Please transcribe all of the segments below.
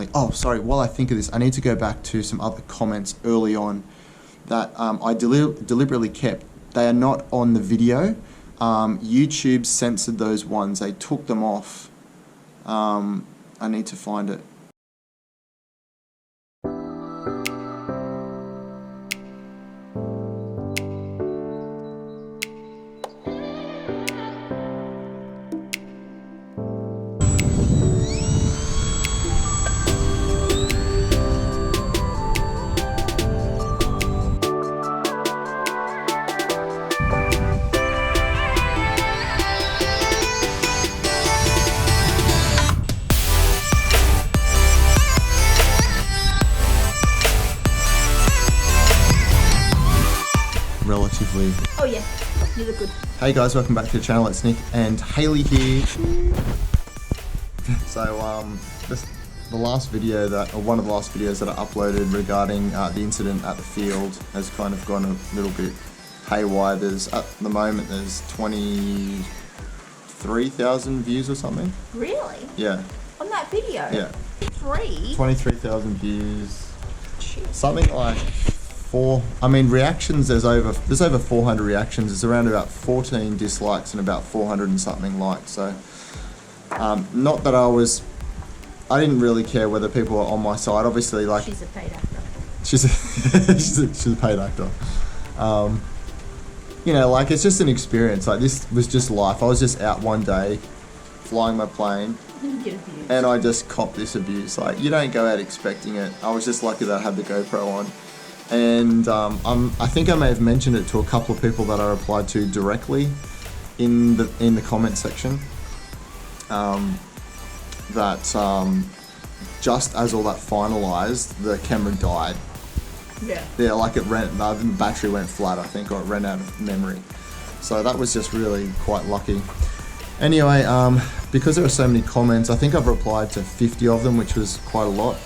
finally, oh sorry, while I think of this, I need to go back to some other comments early on that I deliberately kept. They are not on the video. YouTube censored those ones. They took them off. I need to find it. Relatively. Oh yeah, you look good. Hey guys, welcome back to the channel. It's Nick and Hayley here. So the last video or one of the last videos that I uploaded regarding the incident at the field has kind of gone a little bit haywire. At the moment there's 23,000 views or something. Really? Yeah. On that video? Yeah. 23,000 views. Jeez. Something like reactions, there's over 400 reactions. There's around about 14 dislikes and about 400 and something likes. So, not that I didn't really care whether people were on my side. Obviously, like she's a paid actor. She's a paid actor. You know, like it's just an experience. Like this was just life. I was just out one day, flying my plane. Get abused. And I just copped this abuse. Like you don't go out expecting it. I was just lucky that I had the GoPro on. And I think I may have mentioned it to a couple of people that I replied to directly in the comment section. Just as all that finalised, the camera died. Yeah. Yeah, like the battery went flat, I think, or it ran out of memory. So that was just really quite lucky. Anyway, because there are so many comments, I think I've replied to 50 of them, which was quite a lot.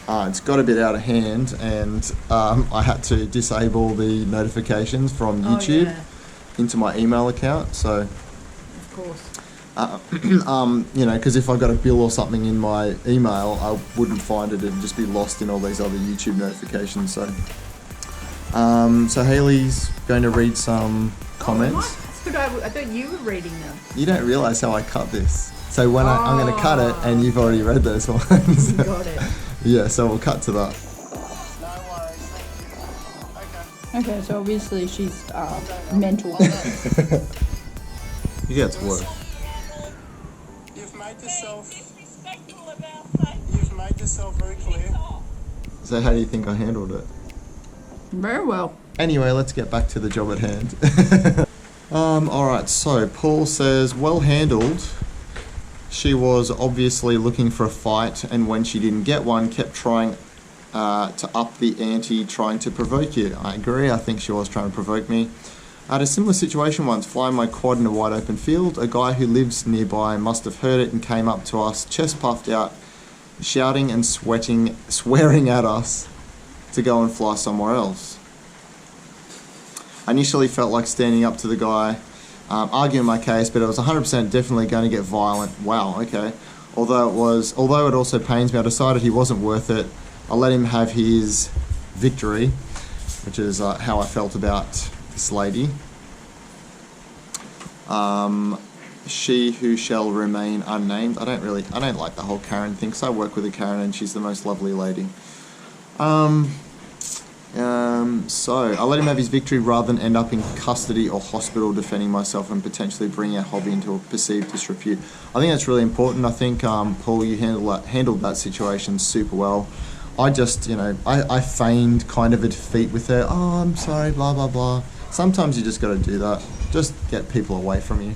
It's got a bit out of hand, and I had to disable the notifications from YouTube into my email account. So, of course, you know, because if I got a bill or something in my email, I wouldn't find it; it'd just be lost in all these other YouTube notifications. So, so Hayley's going to read some comments. I thought you were reading them. You don't realise how I cut this. So when I'm going to cut it, and you've already read those ones. Got it. Yeah, so we'll cut to that. No worries, thank you. Okay, so obviously she's mental. It gets worse. You've made yourself very clear. So how do you think I handled it? Very well. Anyway, let's get back to the job at hand. Alright, so Paul says, well handled. She was obviously looking for a fight, and when she didn't get one, kept trying to up the ante, trying to provoke you. I agree, I think she was trying to provoke me. I had a similar situation once, flying my quad in a wide open field. A guy who lives nearby must have heard it and came up to us, chest puffed out, shouting and swearing at us to go and fly somewhere else. I initially felt like standing up to the guy, arguing my case, but it was 100% definitely going to get violent. Wow, okay. Although it also pains me, I decided he wasn't worth it. I let him have his victory, which is how I felt about this lady. She who shall remain unnamed. I don't like the whole Karen thing, because I work with a Karen and she's the most lovely lady. So I let him have his victory rather than end up in custody or hospital defending myself and potentially bringing our hobby into a perceived disrepute. I think that's really important. I think, Paul, you handled that situation super well. I just, you know, I feigned kind of a defeat with her. Oh, I'm sorry, blah, blah, blah. Sometimes you just got to do that. Just get people away from you.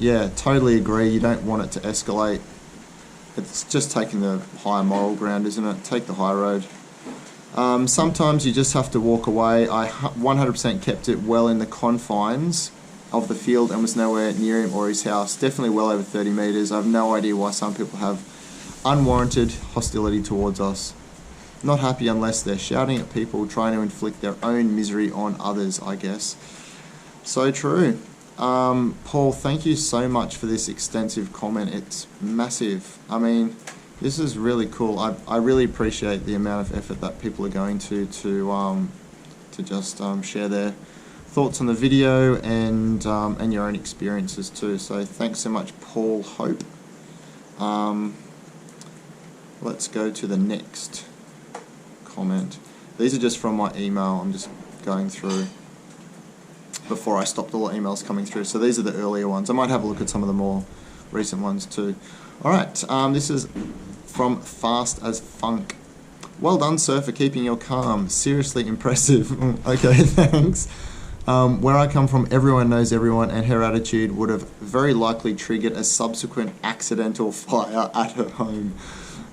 Yeah, totally agree. You don't want it to escalate. It's just taking the higher moral ground, isn't it? Take the high road. Sometimes you just have to walk away. I 100% kept it well in the confines of the field and was nowhere near him or his house. Definitely well over 30 metres. I have no idea why some people have unwarranted hostility towards us. Not happy unless they're shouting at people, trying to inflict their own misery on others, I guess. So true. Paul, thank you so much for this extensive comment. It's massive. I mean, this is really cool. I really appreciate the amount of effort that people are going to just share their thoughts on the video and your own experiences too. So thanks so much, Paul Hope. Let's go to the next comment. These are just from my email. I'm just going through before I stopped all the emails coming through. So these are the earlier ones. I might have a look at some of the more recent ones too. Alright, this is from Fast as Funk. Well done, sir, for keeping your calm. Seriously impressive. Okay, thanks. Where I come from, everyone knows everyone, and her attitude would have very likely triggered a subsequent accidental fire at her home.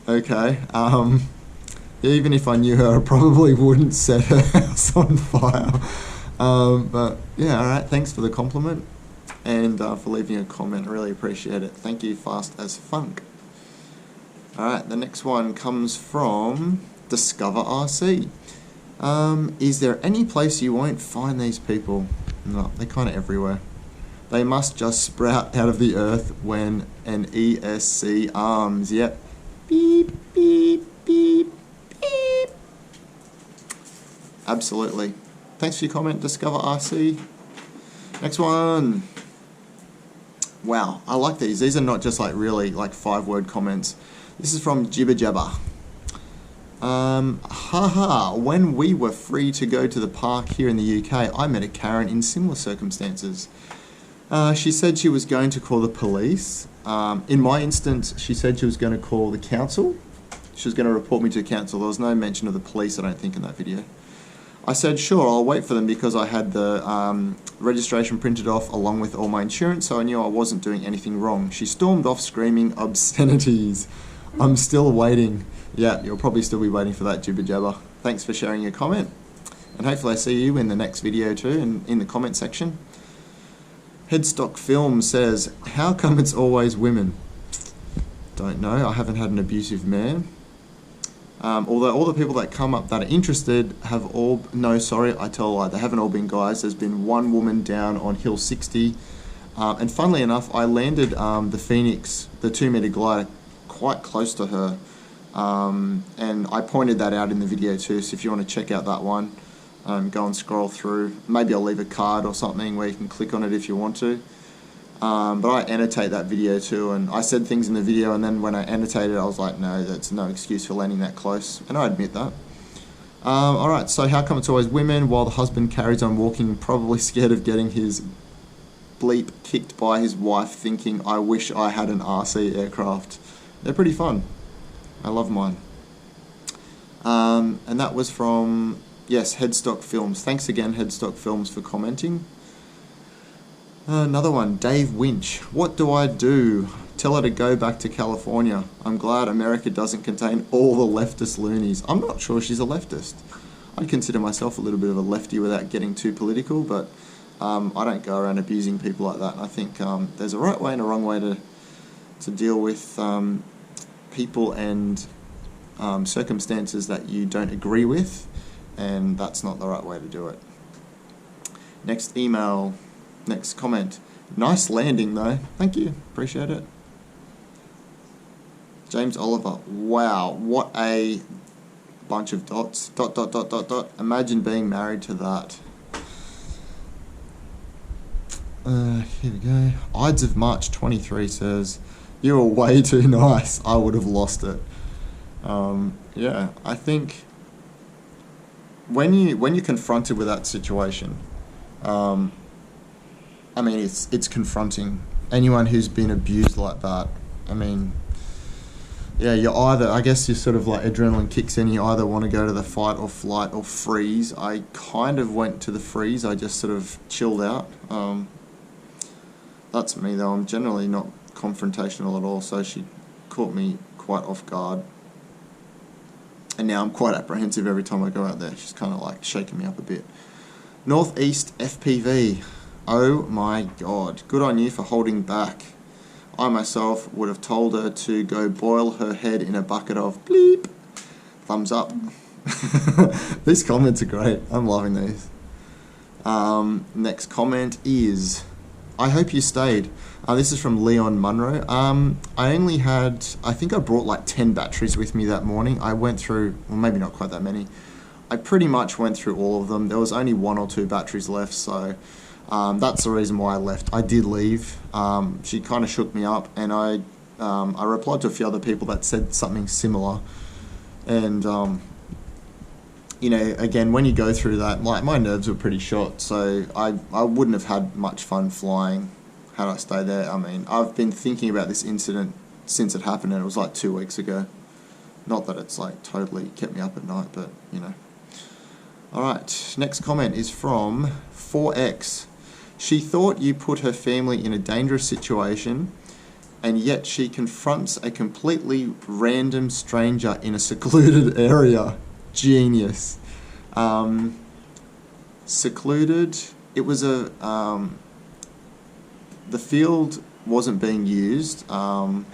Okay, even if I knew her, I probably wouldn't set her house on fire. But yeah, alright, thanks for the compliment and for leaving a comment. I really appreciate it. Thank you, Fast as Funk. Alright, the next one comes from Discover RC. Is there any place you won't find these people? No, they're kind of everywhere. They must just sprout out of the earth when an ESC arms. Yep. Beep, beep, beep, beep. Absolutely. Thanks for your comment, Discover RC. Next one. Wow, I like these. These are not just like really like 5-word comments. This is from Jibber Jabber. Haha, when we were free to go to the park here in the UK, I met a Karen in similar circumstances. She said she was going to call the police. In my instance, she said she was going to call the council. She was going to report me to the council. There was no mention of the police, I don't think, in that video. I said, sure, I'll wait for them because I had the registration printed off along with all my insurance, so I knew I wasn't doing anything wrong. She stormed off screaming obscenities. I'm still waiting. Yeah, you'll probably still be waiting for that, Jibber Jabber. Thanks for sharing your comment. And hopefully I see you in the next video too, in the comment section. Headstock Film says, how come it's always women? Don't know, I haven't had an abusive man. Although all the people that come up that are interested have all... No, sorry, I tell a lie. They haven't all been guys. There's been one woman down on Hill 60. And funnily enough, I landed the Phoenix, the 2-meter glider, quite close to her. And I pointed that out in the video too, so if you want to check out that one, go and scroll through. Maybe I'll leave a card or something where you can click on it if you want to. But I annotate that video too, and I said things in the video, and then when I annotated I was like, no, that's no excuse for landing that close, and I admit that. Alright, so how come it's always women while the husband carries on walking, probably scared of getting his bleep kicked by his wife, thinking, I wish I had an RC aircraft. They're pretty fun. I love mine. And that was from, yes, Headstock Films. Thanks again, Headstock Films, for commenting. Another one, Dave Winch. What do I do? Tell her to go back to California. I'm glad America doesn't contain all the leftist loonies. I'm not sure she's a leftist. I'd consider myself a little bit of a lefty without getting too political, but I don't go around abusing people like that. I think there's a right way and a wrong way to deal with people and circumstances that you don't agree with, and that's not the right way to do it. Next email, next comment. Nice landing though. Thank you. Appreciate it. James Oliver. Wow, what a bunch of dots. ... Imagine being married to that. Here we go. Ides of March 23 says, you were way too nice. I would have lost it. Yeah, I think when you're confronted with that situation, I mean, it's confronting. Anyone who's been abused like that, I mean, yeah, you're either, I guess you're sort of like adrenaline kicks in, you either want to go to the fight or flight or freeze. I kind of went to the freeze, I just sort of chilled out. That's me though, I'm generally not confrontational at all, so she caught me quite off guard. And now I'm quite apprehensive every time I go out there. She's kind of like shaking me up a bit. Northeast FPV. Oh my god. Good on you for holding back. I myself would have told her to go boil her head in a bucket of bleep. Thumbs up. These comments are great. I'm loving these. Next comment is I hope you stayed. This is from Leon Munro. I only had, I think I brought like 10 batteries with me that morning. I went through, well, maybe not quite that many. I pretty much went through all of them. There was only 1 or 2 batteries left, so that's the reason why I left. I did leave. She kind of shook me up, and I replied to a few other people that said something similar. And you know, again, when you go through that, like, my nerves were pretty shot, so I wouldn't have had much fun flying had I stayed there. I mean, I've been thinking about this incident since it happened, and it was like 2 weeks ago. Not that it's like totally kept me up at night, but you know. Alright, next comment is from 4X. She thought you put her family in a dangerous situation, and yet she confronts a completely random stranger in a secluded area. Genius. Secluded. It was a the field wasn't being used, but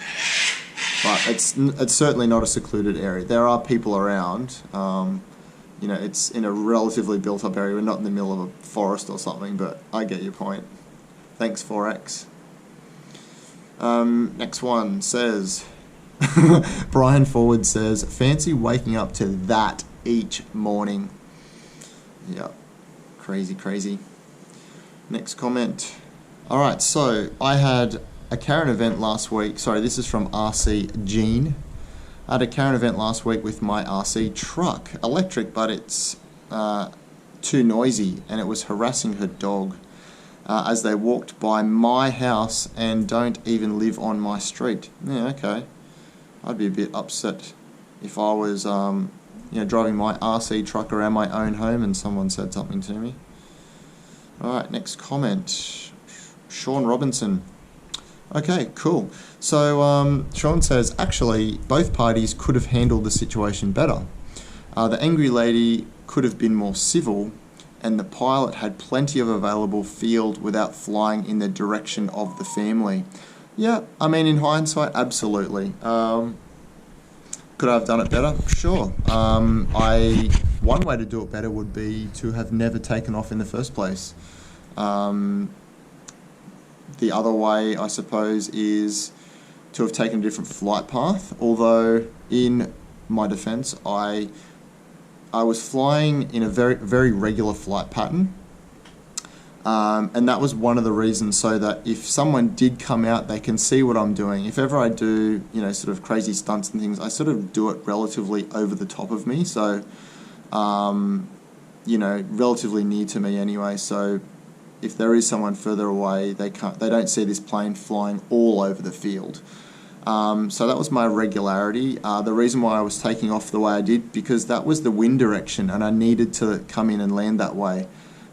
it's certainly not a secluded area. There are people around. You know, it's in a relatively built-up area. We're not in the middle of a forest or something, but I get your point. Thanks, 4X. Next one says, Brian Forward says, fancy waking up to that each morning. Yep, crazy, crazy. Next comment. Alright, so I had a Karen event last week. Sorry, this is from RC Gene. I had a Karen event last week with my RC truck. Electric, but it's too noisy, and it was harassing her dog as they walked by my house and don't even live on my street. Yeah, okay. I'd be a bit upset if I was you know, driving my RC truck around my own home and someone said something to me. Alright, next comment. Sean Robinson. Okay, cool. So Sean says, actually, both parties could have handled the situation better. The angry lady could have been more civil, and the pilot had plenty of available field without flying in the direction of the family. Yeah, I mean, in hindsight, absolutely. Could I have done it better? Sure. One way to do it better would be to have never taken off in the first place. The other way, I suppose, is to have taken a different flight path, although in my defense, I was flying in a very, very regular flight pattern, and that was one of the reasons, so that if someone did come out, they can see what I'm doing. If ever I do, you know, sort of crazy stunts and things, I sort of do it relatively over the top of me, so, you know, relatively near to me anyway, so if there is someone further away, they don't see this plane flying all over the field. So that was my regularity. The reason why I was taking off the way I did, because that was the wind direction and I needed to come in and land that way.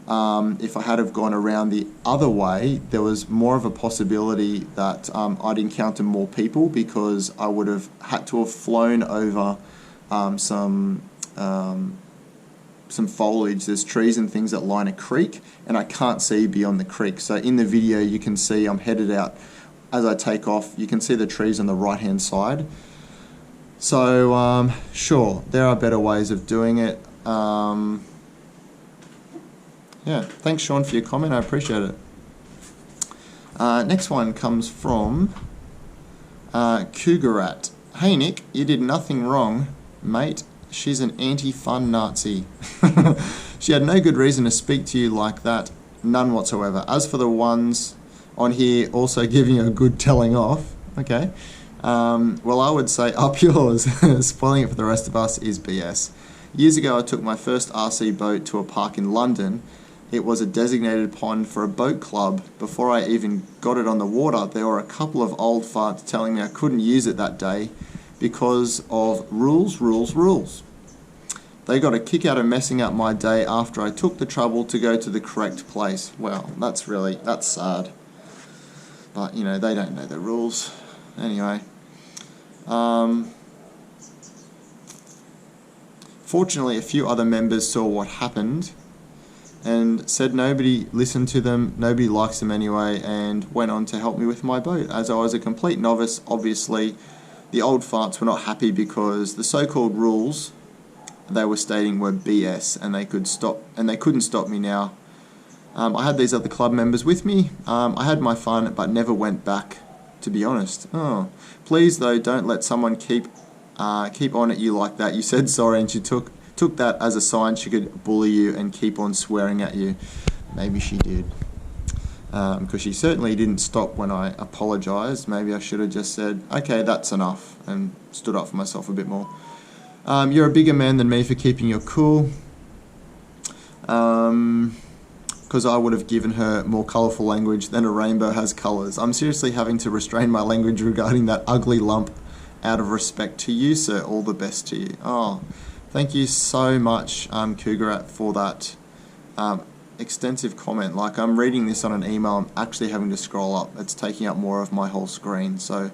If I had have gone around the other way, there was more of a possibility that I'd encounter more people, because I would have had to have flown over some foliage. There's trees and things that line a creek, and I can't see beyond the creek. So in the video you can see I'm headed out. As I take off, you can see the trees on the right hand side. So sure, there are better ways of doing it. Yeah, thanks Sean for your comment, I appreciate it. Next one comes from Cougarat. Hey Nick, you did nothing wrong, mate. She's an anti-fun Nazi. She had no good reason to speak to you like that, none whatsoever. As for the ones on here also giving you a good telling off, okay, well, I would say up yours. Spoiling it for the rest of us is BS. Years ago I took my first RC boat to a park in London. It was a designated pond for a boat club. Before I even got it on the water, there were a couple of old farts telling me I couldn't use it that day because of rules. They got a kick out of messing up my day after I took the trouble to go to the correct place. Well, that's sad. But, you know, they don't know the rules. Anyway. Fortunately, a few other members saw what happened and said nobody listened to them, nobody likes them anyway, and went on to help me with my boat. As I was a complete novice, obviously, the old farts were not happy because the so-called rules they were stating were BS, and they couldn't stop me now. I had these other club members with me. I had my fun, but never went back, to be honest. Oh, please though, don't let someone keep on at you like that. You said sorry, and she took that as a sign she could bully you and keep on swearing at you. Maybe she did, because she certainly didn't stop when I apologised. Maybe I should have just said, okay, that's enough, and stood up for myself a bit more. You're a bigger man than me for keeping your cool. Because I would have given her more colourful language than a rainbow has colours. I'm seriously having to restrain my language regarding that ugly lump out of respect to you, sir. All the best to you. Oh, thank you so much, Cougarat, for that extensive comment. Like, I'm reading this on an email, I'm actually having to scroll up. It's taking up more of my whole screen. So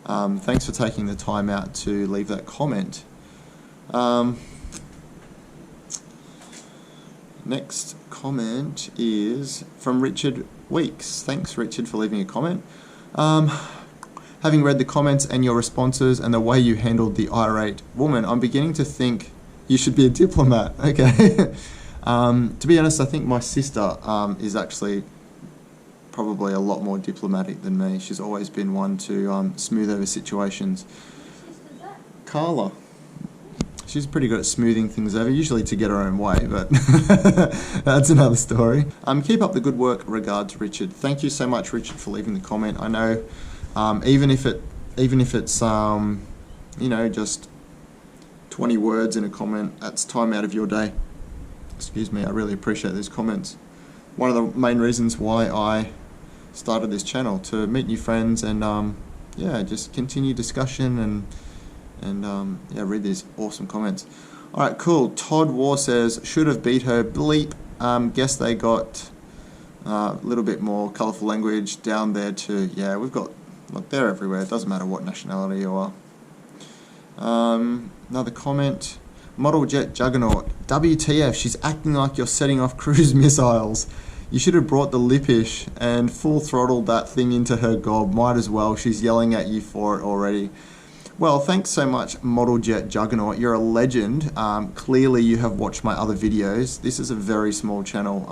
thanks for taking the time out to leave that comment. Next comment is from Richard Weeks. Thanks, Richard, for leaving a comment. Having read the comments and your responses and the way you handled the irate woman, I'm beginning to think you should be a diplomat. Okay. To be honest, I think my sister is actually probably a lot more diplomatic than me. She's always been one to smooth over situations. Carla. She's pretty good at smoothing things over, usually to get her own way, but that's another story. Keep up the good work. Regards, Richard. Thank you so much, Richard, for leaving the comment. I know, even if it's you know, just 20 words in a comment, that's time out of your day. Excuse me. I really appreciate those comments. One of the main reasons why I started this channel, to meet new friends and yeah, just continue discussion and yeah, read these awesome comments. Alright, cool. Todd War says, should have beat her, bleep. Guess they got a little bit more colourful language down there too. Yeah, we've got, look, they're everywhere. It doesn't matter what nationality you are. Another comment. Model Jet Juggernaut. WTF, she's acting like you're setting off cruise missiles. You should have brought the Lippisch and full throttled that thing into her gob. Might as well. She's yelling at you for it already. Well, thanks so much, Model Jet Juggernaut. You're a legend. Clearly, you have watched my other videos. This is a very small channel.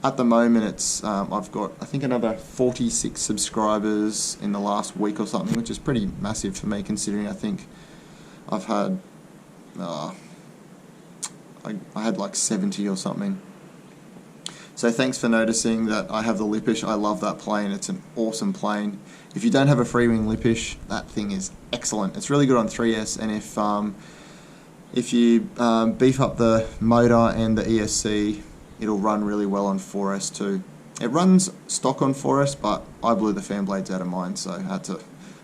At the moment, it's I've got, I think, another 46 subscribers in the last week or something, which is pretty massive for me, considering I think I've had I had like 70 or something. So thanks for noticing that I have the Lippisch. I love that plane. It's an awesome plane. If you don't have a free-wing Lippisch, that thing is excellent. It's really good on 3S, and if you beef up the motor and the ESC, it'll run really well on 4S too. It runs stock on 4S, but I blew the fan blades out of mine, so I had to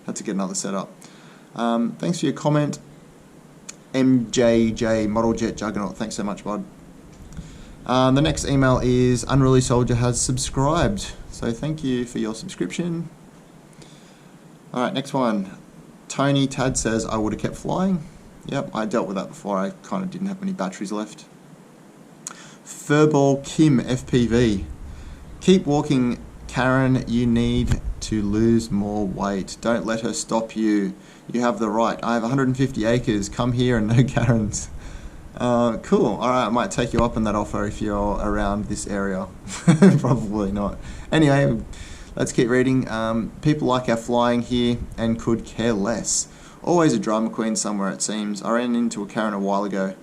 get another setup. Thanks for your comment, MJJ, Model Jet Juggernaut. Thanks so much, bud. The next email is Unruly Soldier has subscribed, so thank you for your subscription. Alright, next one. Tony Tad says, I would have kept flying. Yep, I dealt with that before. I kind of didn't have any batteries left. Furball Kim FPV. Keep walking, Karen. You need to lose more weight. Don't let her stop you. You have the right. I have 150 acres. Come here and no Karens. Cool. Alright, I might take you up on that offer if you're around this area. Probably not. Anyway, let's keep reading. People like our flying here and could care less. Always a drama queen somewhere, it seems. I ran into a Karen a while ago.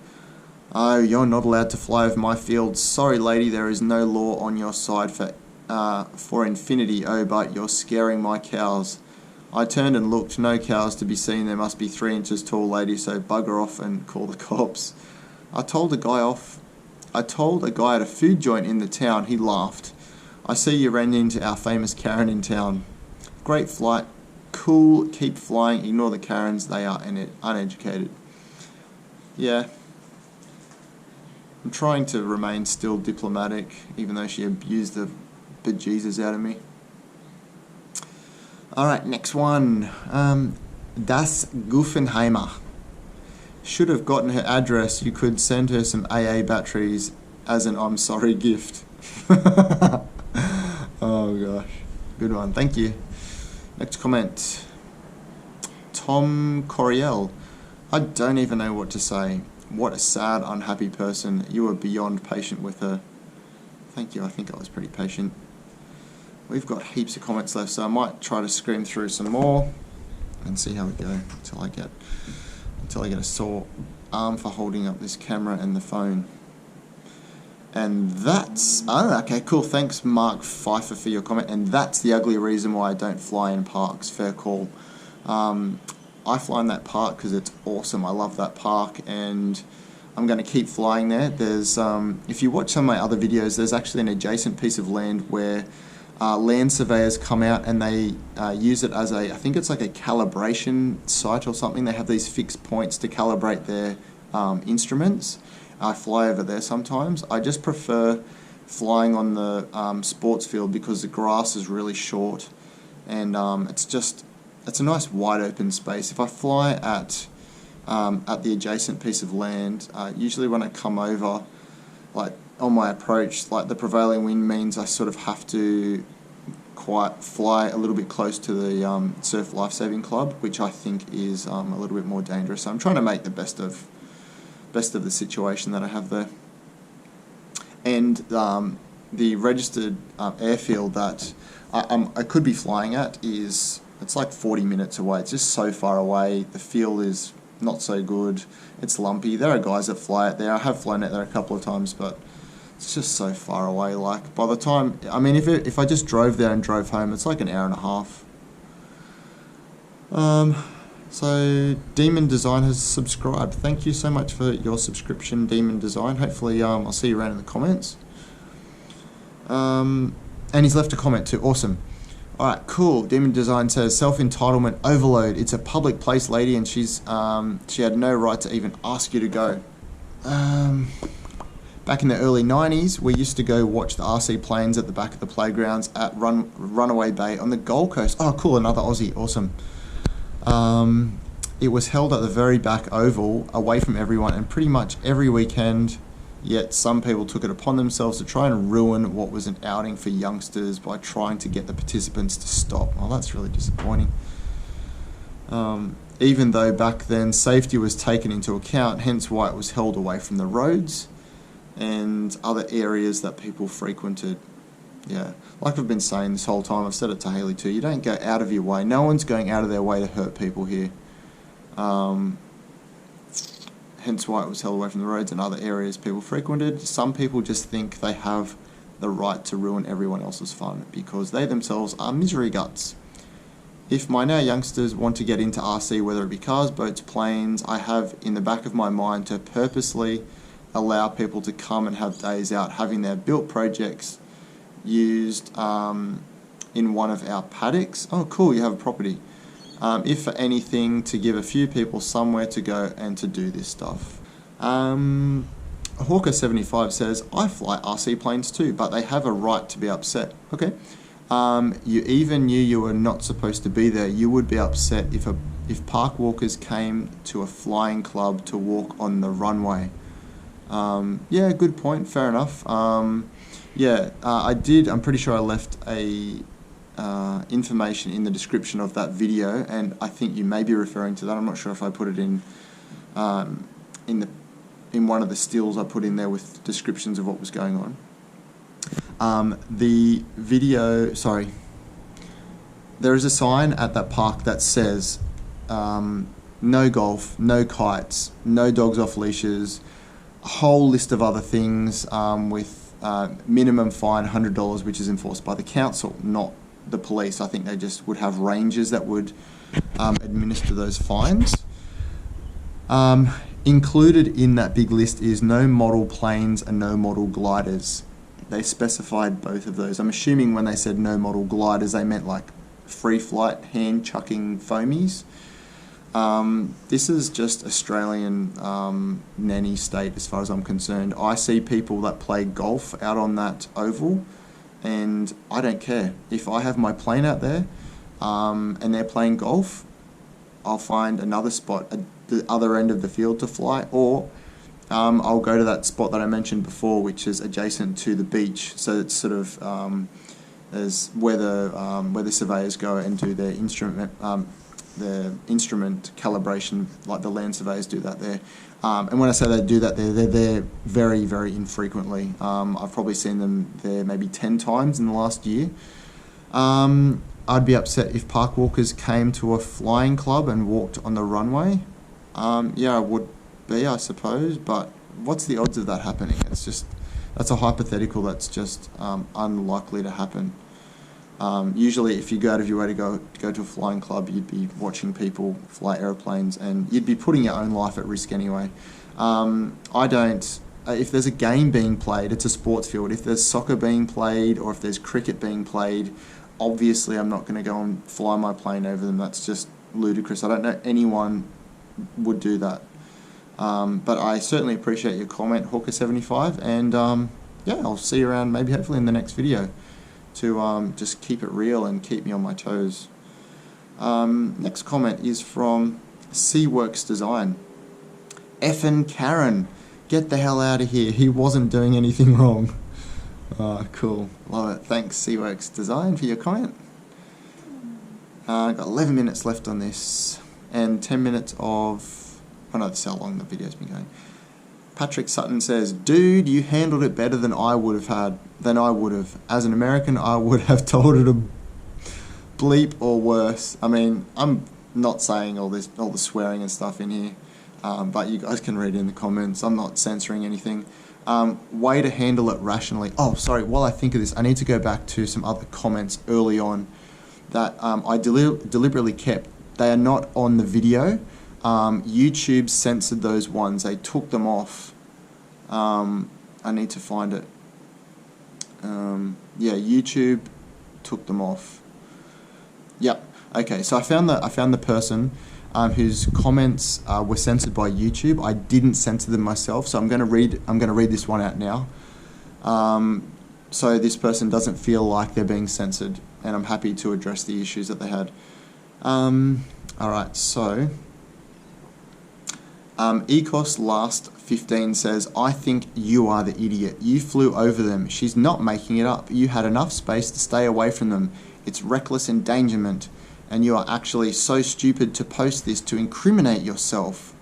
Oh, you're not allowed to fly over my field. Sorry, lady, there is no law on your side for infinity. Oh, but you're scaring my cows. I turned and looked. No cows to be seen. There must be 3 inches tall, lady, so bugger off and call the cops. I told a guy at a food joint in the town. He laughed. I see you ran into our famous Karen in town. Great flight. Cool. Keep flying. Ignore the Karens. They are uneducated. Yeah. I'm trying to remain still diplomatic, even though she abused the bejesus out of me. Alright, next one. Das Guffenheimer. Should have gotten her address. You could send her some AA batteries as an I'm sorry gift. Oh gosh. Good one. Thank you. Next comment. Tom Coriel. I don't even know what to say. What a sad, unhappy person. You are beyond patient with her. Thank you, I think I was pretty patient. We've got heaps of comments left, so I might try to scream through some more and see how we go until I get a sore arm for holding up this camera and the phone. And that's... Oh, okay, cool. Thanks, Mark Pfeiffer, for your comment. And that's the ugly reason why I don't fly in parks. Fair call. I fly in that park because it's awesome. I love that park, and I'm going to keep flying there. There's, if you watch some of my other videos, there's actually an adjacent piece of land where land surveyors come out and they use it as I think it's like a calibration site or something. They have these fixed points to calibrate their instruments. I fly over there sometimes. I just prefer flying on the sports field because the grass is really short, and it's a nice wide open space. If I fly at the adjacent piece of land, usually when I come over, like on my approach, like the prevailing wind means I sort of have to fly a little bit close to the Surf Lifesaving Club, which I think is a little bit more dangerous. So I'm trying to make the best of the situation that I have there. And the registered airfield that I could be flying at it's like 40 minutes away. It's just so far away. The field is not so good. It's lumpy. There are guys that fly it there. I have flown it there a couple of times, but it's just so far away. Like, by the time, I mean, if I just drove there and drove home, it's like an hour and a half. So Demon Design has subscribed. Thank you so much for your subscription, Demon Design. Hopefully I'll see you around in the comments. And he's left a comment too. Awesome. Alright, cool. Demon Design says, self-entitlement overload. It's a public place, lady, and she had no right to even ask you to go. Back in the early 90s, we used to go watch the RC planes at the back of the playgrounds at Runaway Bay on the Gold Coast. Oh, cool, another Aussie. Awesome. It was held at the very back oval, away from everyone, and pretty much every weekend, yet some people took it upon themselves to try and ruin what was an outing for youngsters by trying to get the participants to stop. Oh, that's really disappointing. Even though back then safety was taken into account, hence why it was held away from the roads and other areas that people frequented. Yeah, like I've been saying this whole time, I've said it to Hayley too, you don't go out of your way. No one's going out of their way to hurt people here. Hence why it was held away from the roads and other areas people frequented. Some people just think they have the right to ruin everyone else's fun because they themselves are misery guts. If my now youngsters want to get into RC, whether it be cars, boats, planes, I have in the back of my mind to purposely allow people to come and have days out having their built projects used in one of our paddocks. Oh cool, you have a property. If for anything, to give a few people somewhere to go and to do this stuff. Hawker75 says, I fly RC planes too, but they have a right to be upset. Okay. You even knew you were not supposed to be there. You would be upset if park walkers came to a flying club to walk on the runway. Yeah, good point. Fair enough. Yeah, I did. I'm pretty sure I left a information in the description of that video, and I think you may be referring to that. I'm not sure if I put it in one of the stills I put in there with descriptions of what was going on. The video, sorry, there is a sign at that park that says no golf, no kites, no dogs off leashes, a whole list of other things with minimum fine $100, which is enforced by the council, not the police. I think they just would have rangers that would administer those fines. Included in that big list is no model planes and no model gliders. They specified both of those. I'm assuming when they said no model gliders, they meant like free flight, hand chucking foamies. This is just Australian nanny state as far as I'm concerned. I see people that play golf out on that oval, and I don't care. If I have my plane out there and they're playing golf, I'll find another spot at the other end of the field to fly, or I'll go to that spot that I mentioned before, which is adjacent to the beach. So it's sort of as where the surveyors go and do their instrument calibration, like the land surveyors do that there. And when I say they do that there, they're there very, very infrequently. I've probably seen them there maybe 10 times in the last year. I'd be upset if park walkers came to a flying club and walked on the runway. Yeah, I would be, I suppose, but what's the odds of that happening? That's a hypothetical that's just unlikely to happen. Usually if you go out of your way to go to a flying club, you'd be watching people fly aeroplanes and you'd be putting your own life at risk anyway. If there's a game being played, it's a sports field. If there's soccer being played or if there's cricket being played, obviously I'm not going to go and fly my plane over them. That's just ludicrous. I don't know anyone would do that. But I certainly appreciate your comment, Hawker75, and yeah, I'll see you around maybe hopefully in the next video to just keep it real and keep me on my toes. Next comment is from CxDesign. Effin' Karen, get the hell out of here. He wasn't doing anything wrong. Cool, love it. Thanks CxDesign for your comment. Got 11 minutes left on this and 10 minutes of, oh no, that's how long the video's been going. Patrick Sutton says, dude, you handled it better than I would have. As an American, I would have told her to bleep or worse. I mean, I'm not saying all the swearing and stuff in here, but you guys can read it in the comments. I'm not censoring anything. Way to handle it rationally. Oh, sorry, while I think of this, I need to go back to some other comments early on that I deliberately kept. They are not on the video. YouTube censored those ones. They took them off. I need to find it. Yeah, YouTube took them off. Yep. Okay, so I found the person whose comments were censored by YouTube. I didn't censor them myself, so I'm going to read this one out now. So this person doesn't feel like they're being censored, and I'm happy to address the issues that they had. All right, so. Ecos Last 15 says, I think you are the idiot. You flew over them. She's not making it up. You had enough space to stay away from them. It's reckless endangerment. And you are actually so stupid to post this to incriminate yourself.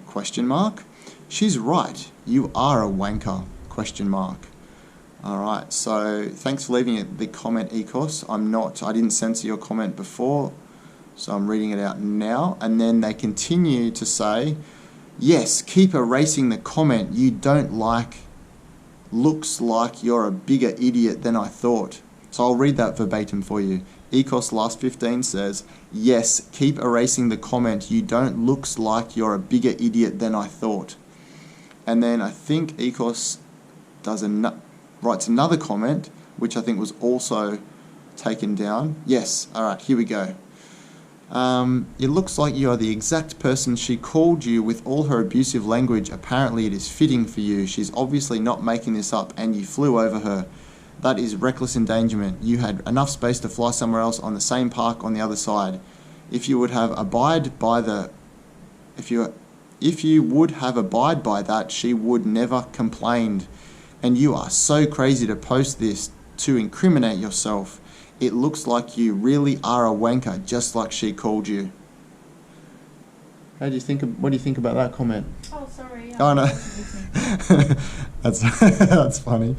Question mark. She's right. You are a wanker. Question mark. Alright, so thanks for leaving the comment, Ecos. I didn't censor your comment before. So I'm reading it out now, and then they continue to say, yes, keep erasing the comment you don't like. Looks like you're a bigger idiot than I thought. So I'll read that verbatim for you. Ecos Last 15 says, yes, keep erasing the comment you don't. Looks like you're a bigger idiot than I thought. And then I think Ecos writes another comment, which I think was also taken down. Yes, alright, here we go. It looks like you are the exact person she called you with all her abusive language. Apparently it is fitting for you. She's obviously not making this up and you flew over her. That is reckless endangerment. You had enough space to fly somewhere else on the same park on the other side. If you would have abide by that, she would never complained. And you are so crazy to post this to incriminate yourself. It looks like you really are a wanker, just like she called you. What do you think about that comment? Oh, sorry. Oh no, that's funny.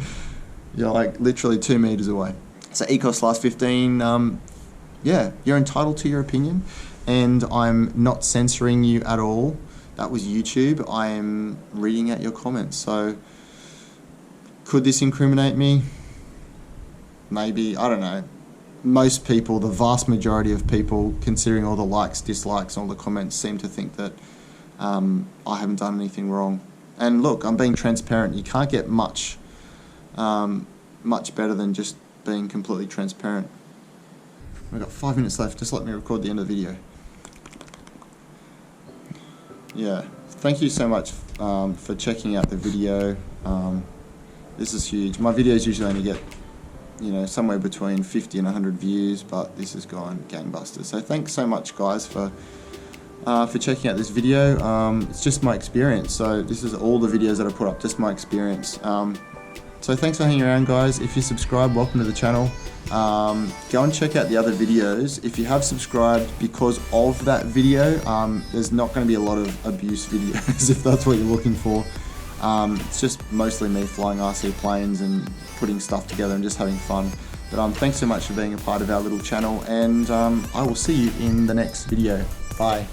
You're like literally 2 meters away. So Ecos Last 15, yeah, you're entitled to your opinion, and I'm not censoring you at all. That was YouTube. I am reading out your comments. So could this incriminate me? Maybe, I don't know. Most people, the vast majority of people, considering all the likes, dislikes, all the comments, seem to think that I haven't done anything wrong. And look, I'm being transparent. You can't get much better than just being completely transparent. We've got 5 minutes left. Just let me record the end of the video. Yeah, thank you so much for checking out the video. This is huge. My videos usually only get, somewhere between 50 and 100 views, but this has gone gangbusters. So thanks so much, guys, for checking out this video. It's just my experience. So this is all the videos that I put up, just my experience. So thanks for hanging around, guys. If you subscribe, welcome to the channel. Go and check out the other videos. If you have subscribed because of that video, there's not going to be a lot of abuse videos if that's what you're looking for. It's just mostly me flying RC planes and putting stuff together and just having fun. But thanks so much for being a part of our little channel, and I will see you in the next video. Bye.